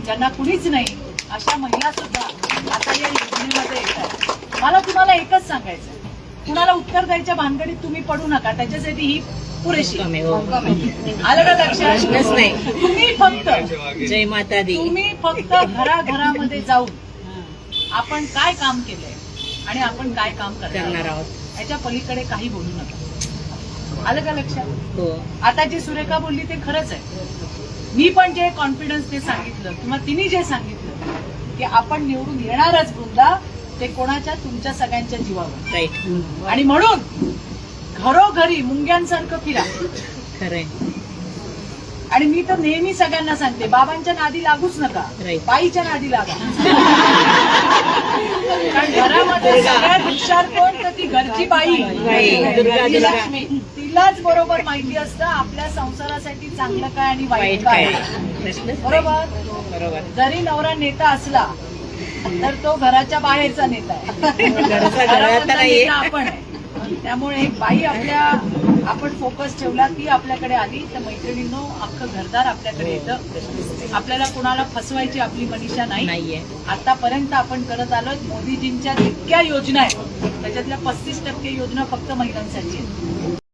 ज्यांना कुणीच नाही अशा महिला सुद्धा आता या योजनेमध्ये येतात. मला तुम्हाला एकच सांगायचं, कुणाला उत्तर द्यायच्या भानगडीत तुम्ही पडू नका. त्याच्यासाठी ही पुरेशी आलं का लक्षात? तुम्ही फक्त जय माता दी, तुम्ही फक्त घराघरामध्ये जाऊन आपण काय काम केलंय आणि आपण काय काम करणार आहोत याच्या पलीकडे काही बोलू नका. आलं का लक्षात? हो. आता जी सुरेखा बोलली ते खरंच आहे. मी पण जे कॉन्फिडन्स ते सांगितलं किंवा तिने जे सांगितलं की आपण निवडून येणारच वृंदा, ते कोणाच्या तुमच्या सगळ्यांच्या जीवावर. राईट. आणि म्हणून घरोघरी मुंग्यांसारखं फिरा. खरंय. आणि मी तर नेहमी सगळ्यांना सांगते, बाबांच्या नादी लागूच नका, बाईच्या नादी लागा. कारण घरामध्ये सगळ्यात हुशार कोण, तर ती घरची बाई, ती लक्ष्मी. तिलाच बरोबर माहिती असतं आपल्या संसारासाठी चांगलं काय आणि वाईट काय. बरोबर. जरी नवरा नेता असला तर तो घराच्या बाहेरचा नेता आहे, घरातला नेता आपण आहे. त्यामुळे एक बाई आपण फोकस ठेवला, ती आपल्याकडे आली तर मैत्रिणींनो अख्खं घरदार आपल्याकडे येतं. आपल्याला कोणाला फसवायची आपली मनीषा नाहीये. आतापर्यंत आपण करत आलो. मोदीजींच्या जितक्या योजना आहेत त्याच्यातल्या 35% योजना फक्त महिलांसाठी आहेत.